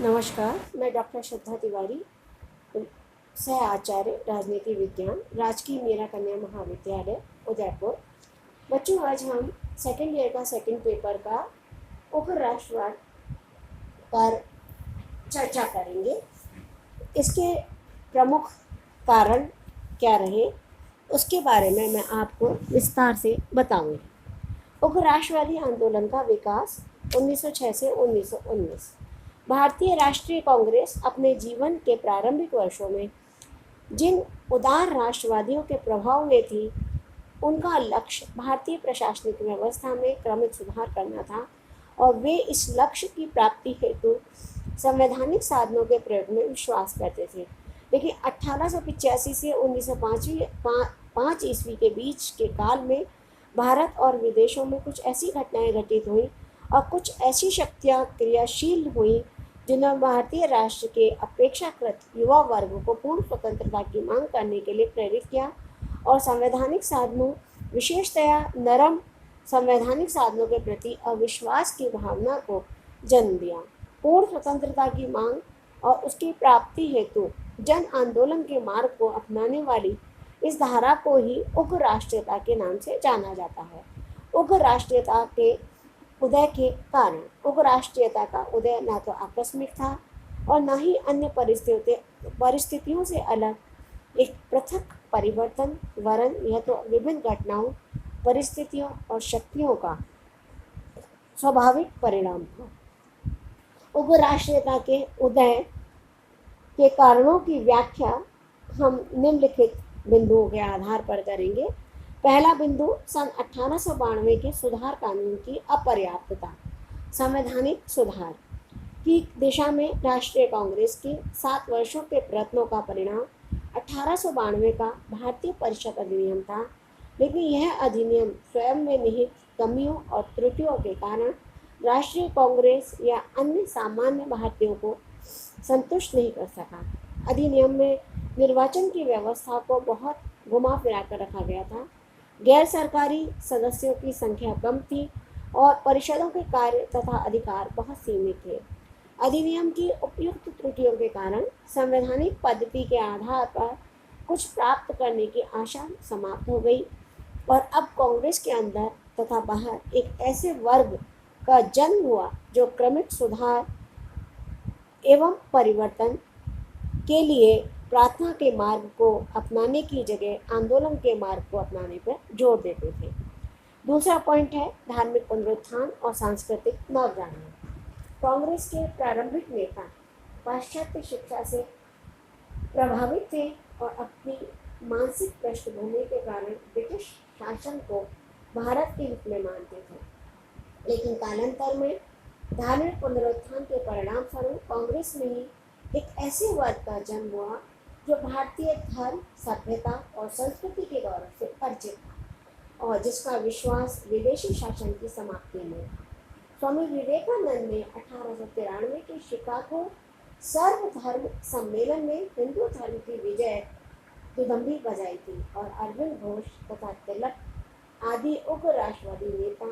नमस्कार, मैं डॉक्टर श्रद्धा तिवारी, सह आचार्य राजनीति विज्ञान, राजकीय मीरा कन्या महाविद्यालय उदयपुर। बच्चों, आज हम सेकेंड ईयर का सेकेंड पेपर का उपराष्ट्रवाद पर चर्चा करेंगे। इसके प्रमुख कारण क्या रहे, उसके बारे में मैं आपको विस्तार से बताऊंगी। उपराष्ट्रवादी आंदोलन का विकास 1906 से 1919। भारतीय राष्ट्रीय कांग्रेस अपने जीवन के प्रारंभिक वर्षों में जिन उदार राष्ट्रवादियों के प्रभाव में थी, उनका लक्ष्य भारतीय प्रशासनिक व्यवस्था में क्रमिक सुधार करना था और वे इस लक्ष्य की प्राप्ति हेतु संवैधानिक साधनों के प्रयोग में विश्वास करते थे। लेकिन 1885 से 1905 ईस्वी के बीच के काल में भारत और विदेशों में कुछ ऐसी घटनाएं घटित हुई और कुछ ऐसी शक्तियां क्रियाशील हुई जिन्होंने भारतीय राष्ट्र के अपेक्षाकृत युवा वर्ग को पूर्ण स्वतंत्रता की मांग करने के लिए प्रेरित किया और संवैधानिक साधनों, विशेषतया नरम संवैधानिक साधनों के प्रति अविश्वास की भावना को जन्म दिया। पूर्ण स्वतंत्रता की मांग और उसकी प्राप्ति हेतु जन आंदोलन के मार्ग को अपनाने वाली इस धारा को ही उग्र राष्ट्रीयता के नाम से जाना जाता है। उग्र राष्ट्रीयता के उदय के कारण उग्र राष्ट्रीयता का उदय न तो आकस्मिक था और न ही अन्य परिस्थितियों से अलग एक पृथक परिवर्तन, वरन यह तो विभिन्न घटनाओं, परिस्थितियों और शक्तियों का स्वाभाविक परिणाम था। उग्र राष्ट्रीयता के उदय के कारणों की व्याख्या हम निम्नलिखित बिंदुओं के आधार पर करेंगे। पहला बिंदु, सन 1892 के सुधार कानून की अपर्याप्तता। संवैधानिक सुधार की दिशा में राष्ट्रीय कांग्रेस के 7 वर्षों के प्रयत्नों का परिणाम 1892 का भारतीय परिषद अधिनियम था। लेकिन यह अधिनियम स्वयं में निहित कमियों और त्रुटियों के कारण राष्ट्रीय कांग्रेस या अन्य सामान्य भारतीयों को संतुष्ट नहीं कर सका। अधिनियम में निर्वाचन की व्यवस्था को बहुत घुमा फिरा कर रखा गया था। गैर सरकारी सदस्यों की संख्या कम थी और परिषदों के कार्य तथा अधिकार बहुत सीमित थे। अधिनियम की उपयुक्त त्रुटियों के कारण संवैधानिक पद्धति के आधार पर कुछ प्राप्त करने की आशा समाप्त हो गई और अब कांग्रेस के अंदर तथा बाहर एक ऐसे वर्ग का जन्म हुआ जो क्रमिक सुधार एवं परिवर्तन के लिए प्रार्थना के मार्ग को अपनाने की जगह आंदोलन के मार्ग को अपनाने पर जोर देते थे। दूसरा पॉइंट है धार्मिक पुनरुत्थान और सांस्कृतिक नवजागरण। कांग्रेस के प्रारंभिक नेता पाश्चात्य शिक्षा से प्रभावित थे और अपनी मानसिक पृष्ठभूमि के कारण ब्रिटिश शासन को भारत के हित में मानते थे। लेकिन कालांतर में धार्मिक पुनरुत्थान के परिणाम स्वरूप कांग्रेस में ही एक ऐसे वर्ग का जन्म हुआ जो भारतीय धर्म, सभ्यता और संस्कृति के गौरव से परिचित था और जिसका विश्वास विदेशी शासन की समाप्ति में। स्वामी विवेकानंद ने 1893 के शिकागो सर्वधर्म सम्मेलन में हिंदू धर्म की विजय दुदंभी बजाई थी और अरविंद घोष तथा तिलक आदि उग्र राष्ट्रवादी नेता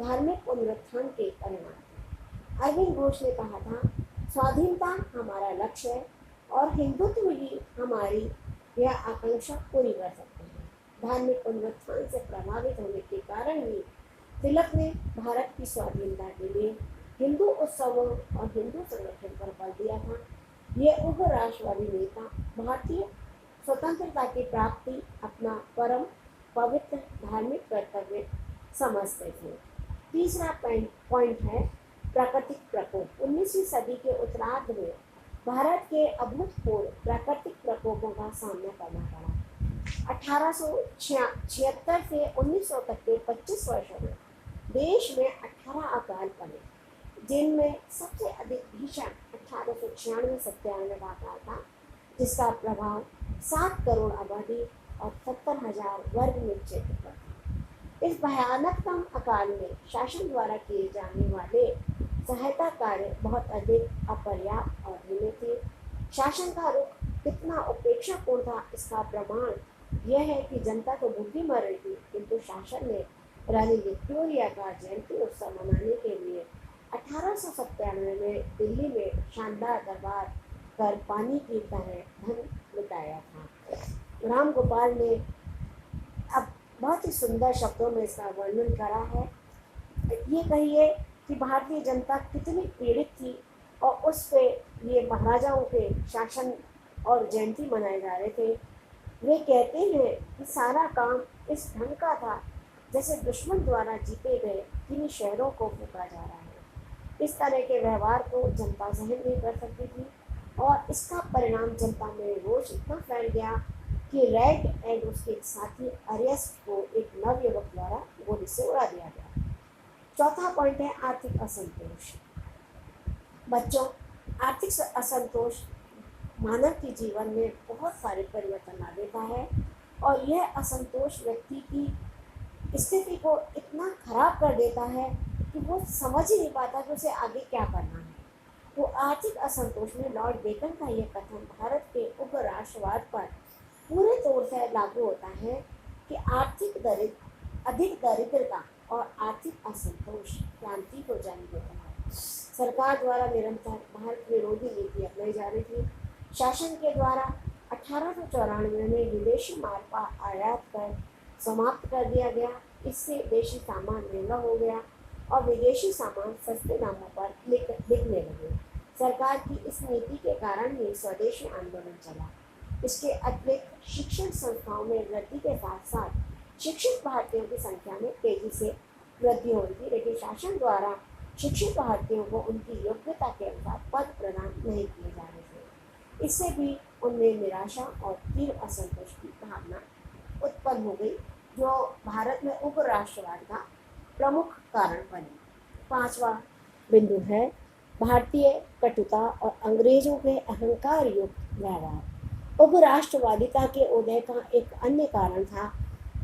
धार्मिक पुनरुत्थान के परिणाम थे। अरविंद घोष ने कहा था, स्वाधीनता हमारा लक्ष्य है और हिंदुत्व ही हमारी यह आकांक्षा पूरी कर सकते हैं। धार्मिक पुनरुत्थान से प्रभावित होने के कारण ही तिलक ने भारत की स्वाधीनता के लिए हिंदू उत्सवों और हिंदू संगठन पर बल दिया था। ये उग्र राष्ट्रवादी नेता भारतीय स्वतंत्रता की प्राप्ति अपना परम पवित्र धार्मिक कर्तव्य समझते थे। तीसरा पॉइंट है प्राकृतिक प्रकोप। 19वीं सदी के उत्तरार्ध में भारत के अभूतपूर्व प्राकृतिक प्रकोपों का सामना करना पड़ा। 1876 से 1900 तक के 25 वर्षों में देश में 18 अकाल पड़े, जिनमें सबसे अधिक भीषण 1896-97 का अकाल था, जिसका प्रभाव 7 करोड़ आबादी और 70,000 वर्ग मील क्षेत्र पर था। इस भयानकतम अकाल में शासन द्वारा किए जाने वाले सहायता कार्य बहुत अधिक अपर्याप्त और धीमे थे। शासन का रुख कितना उपेक्षापूर्ण था, इसका प्रमाण यह है कि जनता तो भूखी मर रही थी, किंतु शासन ने रानी विक्टोरिया का जयंती उत्सव मनाने के लिए 1897 में दिल्ली में शानदार दरबार कर पानी की तरह धन लुटाया था। राम गोपाल ने अब बहुत ही सुंदर शब्दों में इसका वर्णन करा है। ये कहिए कि भारतीय जनता कितनी पीड़ित थी और उस पे ये महाराजाओं के शासन और जयंती मनाए जा रहे थे। वे कहते हैं कि सारा काम इस ढंग का था जैसे दुश्मन द्वारा जीते गए किन्हीं शहरों को फूका जा रहा है। इस तरह के व्यवहार को जनता सहन नहीं कर सकती थी और इसका परिणाम जनता में रोष इतना फैल गया कि रेड एंड उसके साथी अरेस्ट को एक नवयुवक द्वारा गोली से उड़ा दिया गया। चौथा पॉइंट है आर्थिक असंतोष। बच्चों, आर्थिक असंतोष मानव के जीवन में बहुत सारे परिवर्तन ला देता है और यह असंतोष व्यक्ति की स्थिति को इतना खराब कर देता है कि वो समझ ही नहीं पाता कि उसे आगे क्या करना है। तो आर्थिक असंतोष में लॉर्ड बेकन का यह कथन भारत के उपराष्ट्रवाद पर पूरे तौर से लागू होता है कि अधिक दरिद्रता और आर्थिक असंतोष क्रांति को जन्म देता है। सरकार द्वारा निरंतर भारत विरोधी नीति अपनाई जा रही थी। शासन के द्वारा 1894 में विदेशी माल का आयात कर समाप्त कर दिया गया। इससे देशी सामान महंगा हो गया और विदेशी सामान सस्ते दामों पर बिकने लगे। सरकार की इस नीति के कारण ही स्वदेशी आंदोलन चला। इसके अतिरिक्त शिक्षण संस्थाओं में वृद्धि के साथ साथ शिक्षित भारतीयों की संख्या में तेजी से वृद्धि हो रही थी, लेकिन शासन द्वारा शिक्षित भारतीयों को उनकी योग्यता के अनुसार पद प्रदान नहीं किए जा रहे थे। इससे भी उनमें निराशा और तीव्र असंतोष की भावना उत्पन्न हो गई, जो भारत में उपराष्ट्रवाद का प्रमुख कारण बनी। पांचवा बिंदु है भारतीय कटुता और अंग्रेजों के अहंकार युक्त व्यवहार। उपराष्ट्रवादिता के उदय का एक अन्य कारण था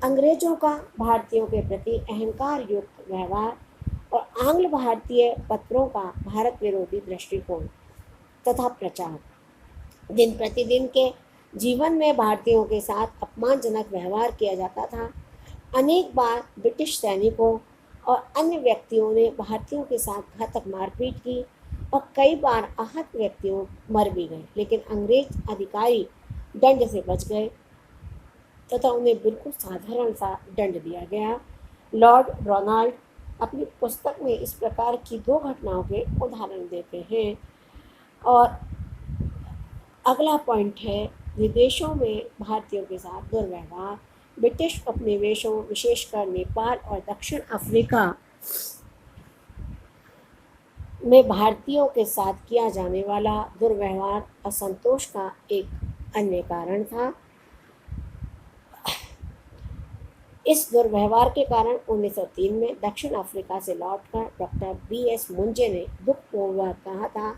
अंग्रेजों का भारतीयों के प्रति अहंकार युक्त व्यवहार और आंग्ल भारतीय पत्रों का भारत विरोधी दृष्टिकोण तथा प्रचार। दिन प्रतिदिन के जीवन में भारतीयों के साथ अपमानजनक व्यवहार किया जाता था। अनेक बार ब्रिटिश सैनिकों और अन्य व्यक्तियों ने भारतीयों के साथ घातक मारपीट की और कई बार आहत व्यक्तियों मर भी गए, लेकिन अंग्रेज अधिकारी दंड से बच गए तथा उन्हें बिल्कुल साधारण सा दंड दिया गया। लॉर्ड रोनाल्ड अपनी पुस्तक में इस प्रकार की 2 घटनाओं के उदाहरण देते हैं। और अगला पॉइंट है विदेशों में भारतीयों के साथ दुर्व्यवहार। ब्रिटिश उपनिवेशों विशेषकर नेपाल और दक्षिण अफ्रीका में भारतीयों के साथ किया जाने वाला दुर्व्यवहार असंतोष का एक अन्य कारण था। इस दुर्व्यवहार के कारण 1903 में दक्षिण अफ्रीका से लौटकर डॉक्टर BS मुंजे ने दुखपूर्वक कहा था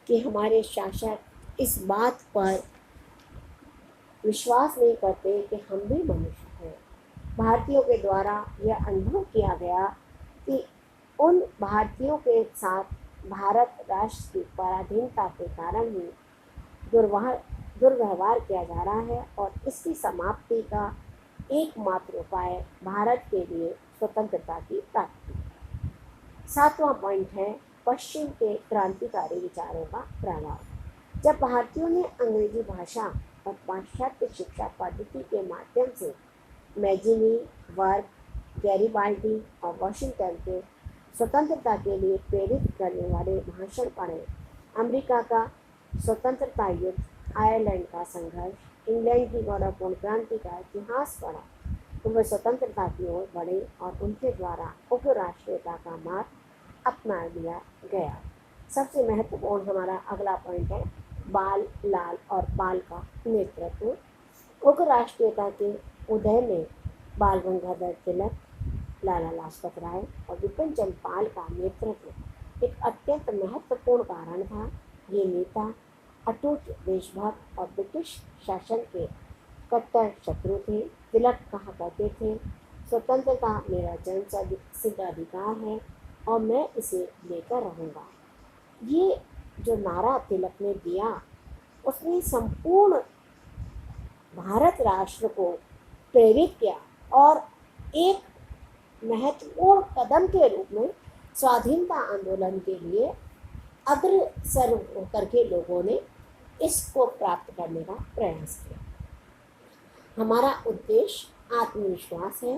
कि हमारे शासक इस बात पर विश्वास नहीं करते कि हम भी मनुष्य हैं। भारतीयों के द्वारा यह अनुभव किया गया कि उन भारतीयों के साथ भारत राष्ट्र की पराधीनता के कारण ही दुर्व्यवहार किया जा रहा है और इसकी समाप्ति का एकमात्र उपाय भारत के लिए स्वतंत्रता की प्राप्ति। 7वां पॉइंट है पश्चिम के क्रांतिकारी विचारों का प्रभाव। जब भारतीयों ने अंग्रेजी भाषा और पाश्चात्य शिक्षा पद्धति के माध्यम से मैजिनी, वर्क, गैरिबाल्डी और वॉशिंगटन के स्वतंत्रता के लिए प्रेरित करने वाले भाषण पढ़े, अमेरिका का स्वतंत्रता युद्ध, आयरलैंड का संघर्ष, इंग्लैंड की गौरवपूर्ण क्रांति का इतिहास पढ़ा, तो वे स्वतंत्रता की ओर बढ़े और उनके द्वारा उपराष्ट्रीयता का मार्ग अपना लिया गया। सबसे महत्वपूर्ण हमारा अगला पॉइंट है बाल, लाल और पाल का नेतृत्व। उपराष्ट्रीयता के उदय में बाल गंगाधर तिलक, लाला लाजपत राय और विपिन चंद्र पाल का नेतृत्व एक अत्यंत महत्वपूर्ण कारण था। ये नेता अटूट देशभक्त और ब्रिटिश शासन के कट्टर शत्रु थे। तिलक कहा करते थे, स्वतंत्रता मेरा जन्मसिद्ध अधिकार है और मैं इसे लेकर रहूँगा। ये जो नारा तिलक ने दिया उसने संपूर्ण भारत राष्ट्र को प्रेरित किया और एक महत्वपूर्ण कदम के रूप में स्वाधीनता आंदोलन के लिए अग्रसर होकर के लोगों ने इसको प्राप्त करने का प्रयास किया। हमारा उद्देश्य आत्मविश्वास है,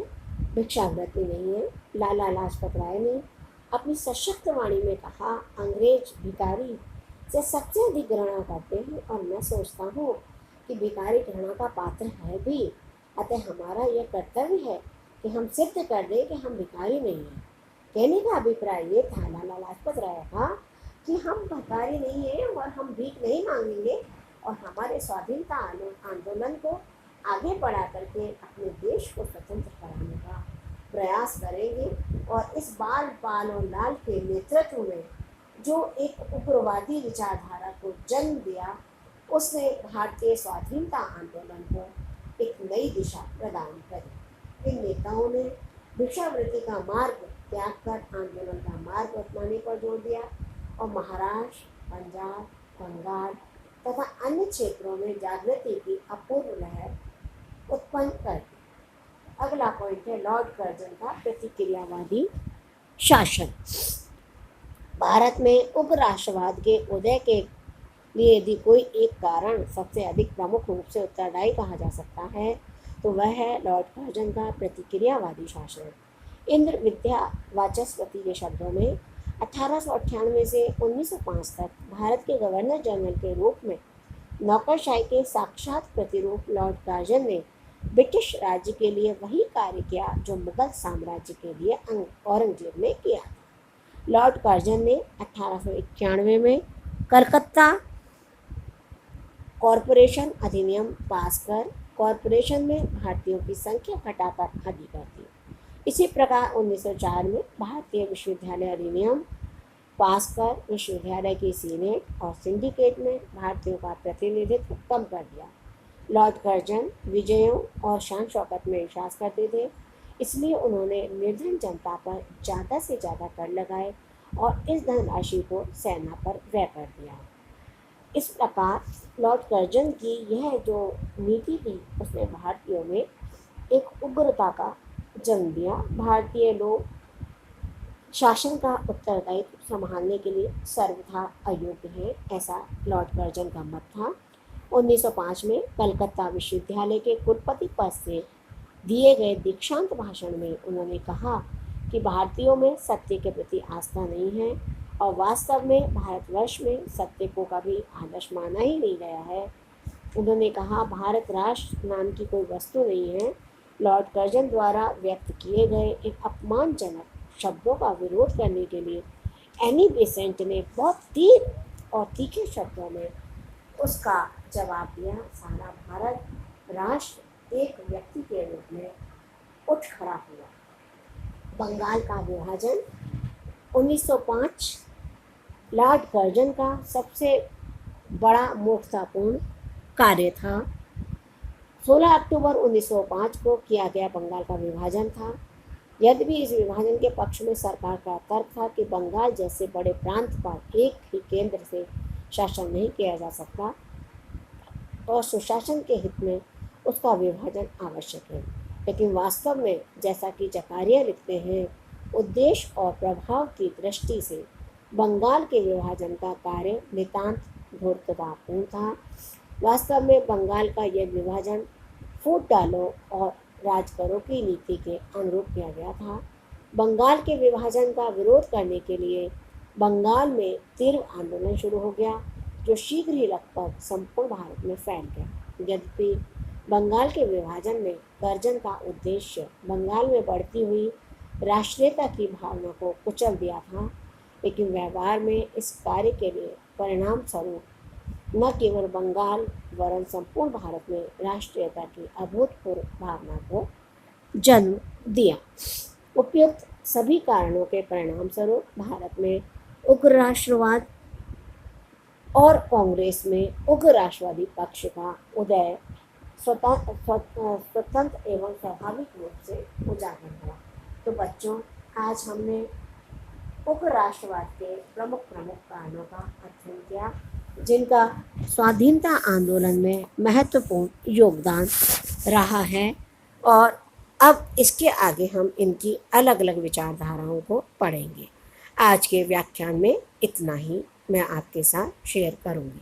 भिक्षावृत्ति नहीं है। लाला लाजपत राय ने अपनी सशक्त वाणी में कहा, अंग्रेज भिखारी से सबसे अधिक घृणा करते हैं और मैं सोचता हूँ कि भिखारी घृणा का पात्र है भी। अतः हमारा यह कर्तव्य है कि हम सिद्ध कर दें कि हम भिखारी नहीं हैं। कहने का अभिप्राय ये था लाला लाजपत राय का कि हम भिखारी नहीं हैं और हम भीख नहीं मांगेंगे और हमारे स्वाधीनता आंदोलन को आगे बढ़ा करके अपने देश को स्वतंत्र कराने का प्रयास करेंगे। और इस बाल पाल और लाल के नेतृत्व में जो एक उग्रवादी विचारधारा को जन्म दिया, उसने भारतीय स्वाधीनता आंदोलन को एक नई दिशा प्रदान करी। इन नेताओं ने भिक्षावृत्ति का मार्ग त्याग कर आंदोलन का मार्ग अपनाने पर जोर दिया और महाराष्ट्र, पंजाब, बंगाल तथा अन्य क्षेत्रों में जागृति की अपूर्व लहर उत्पन्न कर दी। अगला पॉइंट है लॉर्ड कर्जन का प्रतिक्रियावादी शासन। भारत में उग्र राष्ट्रवाद के उदय के लिए यदि कोई एक कारण सबसे अधिक प्रमुख रूप से उत्तरदायी कहा जा सकता है तो वह है लॉर्ड कर्जन का प्रतिक्रियावादी शासन। इंद्र विद्या वाचस्पति के शब्दों में 1898 से 1905 तक भारत के गवर्नर जनरल के रूप में नौकरशाही के साक्षात प्रतिरूप लॉर्ड कर्जन ने ब्रिटिश राज्य के लिए वही कार्य किया जो मुगल साम्राज्य के लिए औरंगजेब ने किया। लॉर्ड कर्जन ने 1891 में कलकत्ता कॉरपोरेशन अधिनियम पास कर कॉरपोरेशन में भारतीयों की संख्या घटाकर आधी कर दी। इसी प्रकार 1904 में भारतीय विश्वविद्यालय अधिनियम पास कर विश्वविद्यालय की सीनेट और सिंडिकेट में भारतीयों का प्रतिनिधित्व कम कर दिया। लॉर्ड कर्जन विजयों और शान शौकत में विश्वास करते थे, इसलिए उन्होंने निर्धन जनता पर ज़्यादा से ज़्यादा कर लगाए और इस धनराशि को सेना पर व्यय कर दिया। इस प्रकार लॉर्ड कर्जन की यह जो नीति थी उसने भारतीयों में एक उग्रता का जन्म दिया। भारतीय लोग शासन का उत्तरदायित्व संभालने के लिए सर्वथा अयोग्य हैं, ऐसा लॉर्ड कर्जन का मत था। 1905 में कलकत्ता विश्वविद्यालय के कुलपति पद से दिए गए दीक्षांत भाषण में उन्होंने कहा कि भारतीयों में सत्य के प्रति आस्था नहीं है और वास्तव में भारतवर्ष में सत्य को कभी आदर्श माना ही नहीं गया है। उन्होंने कहा, भारत राष्ट्र नाम की कोई वस्तु नहीं है। लॉर्ड कर्जन द्वारा व्यक्त किए गए एक अपमानजनक शब्दों का विरोध करने के लिए एनी बेसेंट ने बहुत तीर और तीखे शब्दों में उसका जवाब दिया। सारा भारत राष्ट्र एक व्यक्ति के रूप में उठ खड़ा हुआ। बंगाल का विभाजन 1905 लॉर्ड कर्जन का सबसे बड़ा मूर्खतापूर्ण कार्य था। 16 अक्टूबर 1905 को किया गया बंगाल का विभाजन था। यद्यपि इस विभाजन के पक्ष में सरकार का तर्क था कि बंगाल जैसे बड़े प्रांत पर एक ही केंद्र से शासन नहीं किया जा सकता और सुशासन के हित में उसका विभाजन आवश्यक है, लेकिन वास्तव में जैसा कि जकारिया लिखते हैं, उद्देश्य और प्रभाव की दृष्टि से बंगाल के विभाजन का कार्य नितांत धूर्ततापूर्ण था। वास्तव में बंगाल का यह विभाजन फूट डालो और राज करो की नीति के अनुरूप किया गया था। बंगाल के विभाजन का विरोध करने के लिए बंगाल में तीव्र आंदोलन शुरू हो गया, जो शीघ्र ही लगभग संपूर्ण भारत में फैल गया। यद्यपि बंगाल के विभाजन में कर्जन का उद्देश्य बंगाल में बढ़ती हुई राष्ट्रीयता की भावना को कुचल दिया था, लेकिन व्यवहार में इस कार्य के लिए परिणाम स्वरूप न केवल बंगाल वरन संपूर्ण भारत में राष्ट्रीयता की अभूतपूर्व भावना को जन्म दिया। उपयुक्त सभी कारणों के परिणाम स्वरूप भारत में उग्र राष्ट्रवाद और कांग्रेस में उग्र राष्ट्रवादी पक्ष का उदय स्वतंत्र एवं स्वाभाविक रूप से उजागर हुआ। तो बच्चों, आज हमने उग्र राष्ट्रवाद के प्रमुख कारणों का अध्ययन किया, जिनका स्वाधीनता आंदोलन में महत्वपूर्ण योगदान रहा है, और अब इसके आगे हम इनकी अलग अलग विचारधाराओं को पढ़ेंगे। आज के व्याख्यान में इतना ही मैं आपके साथ शेयर करूँगी।